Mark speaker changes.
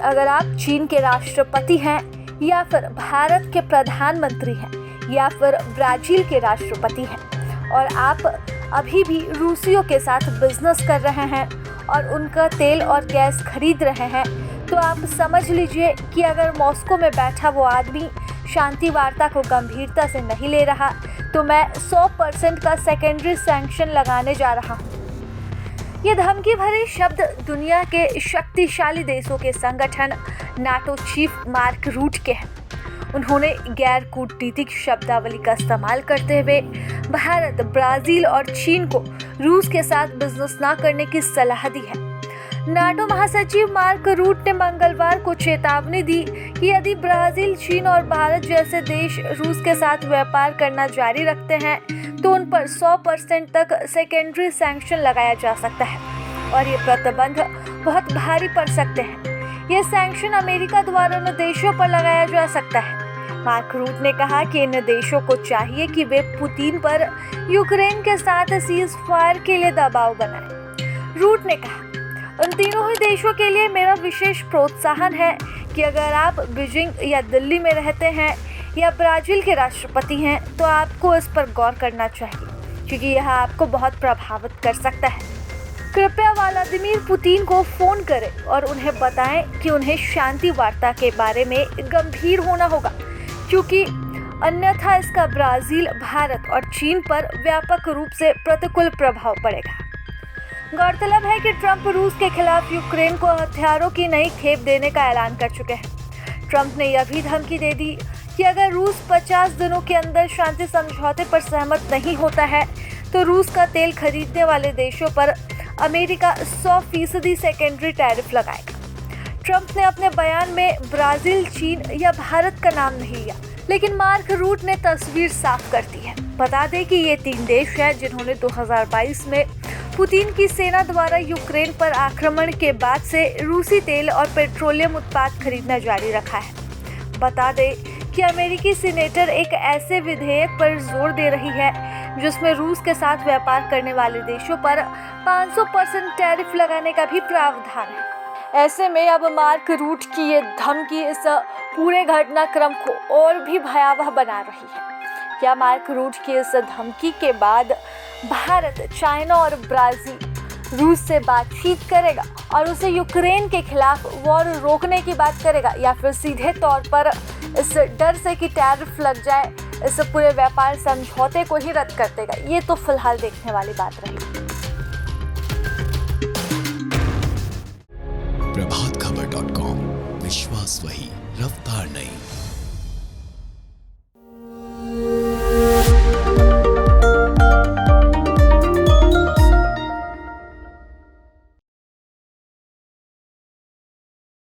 Speaker 1: अगर आप चीन के राष्ट्रपति हैं या फिर भारत के प्रधानमंत्री हैं या फिर ब्राज़ील के राष्ट्रपति हैं और आप अभी भी रूसियों के साथ बिजनेस कर रहे हैं और उनका तेल और गैस खरीद रहे हैं, तो आप समझ लीजिए कि अगर मॉस्को में बैठा वो आदमी शांति वार्ता को गंभीरता से नहीं ले रहा, तो मैं 100% का सेकेंडरी सैंक्शन लगाने जा रहा हूँ। ये धमकी भरे शब्द दुनिया के शक्तिशाली देशों के संगठन नाटो चीफ मार्क रूट के हैं। उन्होंने गैर कूटनीतिक शब्दावली का इस्तेमाल करते हुए भारत, ब्राज़ील और चीन को रूस के साथ बिजनेस न करने की सलाह दी है। नाटो महासचिव मार्क रूट ने मंगलवार को चेतावनी दी कि यदि ब्राज़ील, चीन और भारत जैसे देश रूस के साथ व्यापार करना जारी रखते हैं तो उन पर 100% तक सेकेंडरी सैंक्शन लगाया जा सकता है और ये प्रतिबंध बहुत भारी पड़ सकते हैं। ये सैंक्शन अमेरिका द्वारा उन देशों पर लगाया जा सकता है। मार्क रूट ने कहा कि इन देशों को चाहिए कि वे पुतिन पर यूक्रेन के साथ सीज फायर के लिए दबाव बनाएं। रूट ने कहा, उन तीनों ही देशों के लिए मेरा विशेष प्रोत्साहन है कि अगर आप बीजिंग या दिल्ली में रहते हैं या ब्राज़ील के राष्ट्रपति हैं तो आपको इस पर गौर करना चाहिए, क्योंकि यह आपको बहुत प्रभावित कर सकता है। कृपया व्लादिमीर पुतिन को फ़ोन करें और उन्हें बताएं कि उन्हें शांति वार्ता के बारे में गंभीर होना होगा, क्योंकि अन्यथा इसका ब्राज़ील, भारत और चीन पर व्यापक रूप से प्रतिकूल प्रभाव पड़ेगा। गौरतलब है कि ट्रंप रूस के खिलाफ यूक्रेन को हथियारों की नई खेप देने का ऐलान कर चुके हैं। ट्रंप ने यह भी धमकी दे दी कि अगर रूस 50 दिनों के अंदर शांति समझौते पर सहमत नहीं होता है तो रूस का तेल खरीदने वाले देशों पर अमेरिका 100% सेकेंडरी टैरिफ लगाएगा। ट्रंप ने अपने बयान में ब्राज़ील, चीन या भारत का नाम नहीं लिया, लेकिन मार्क रूट ने तस्वीर साफ कर दी है। बता दें कि ये 3 देश हैं जिन्होंने 2022 में पुतिन की सेना द्वारा यूक्रेन पर आक्रमण के बाद से रूसी तेल और पेट्रोलियम उत्पाद खरीदना जारी रखा है। बता दें कि अमेरिकी सीनेटर एक ऐसे विधेयक पर जोर दे रही है जिसमें रूस के साथ व्यापार करने वाले देशों पर 500% टैरिफ लगाने का भी प्रावधान है। ऐसे में अब मार्क रूट की ये धमकी इस पूरे घटनाक्रम को और भी भयावह बना रही है। क्या मार्क रूट की इस धमकी के बाद भारत, चाइना और ब्राज़ील रूस से बातचीत करेगा और उसे यूक्रेन के खिलाफ वॉर रोकने की बात करेगा, या फिर सीधे तौर पर इस डर से कि टैरिफ लग जाए इस पूरे व्यापार समझौते को ही रद्द कर देगा? ये तो फिलहाल देखने वाली बात रही।
Speaker 2: प्रभातखबर.com, विश्वास वही, रफ्तार नहीं।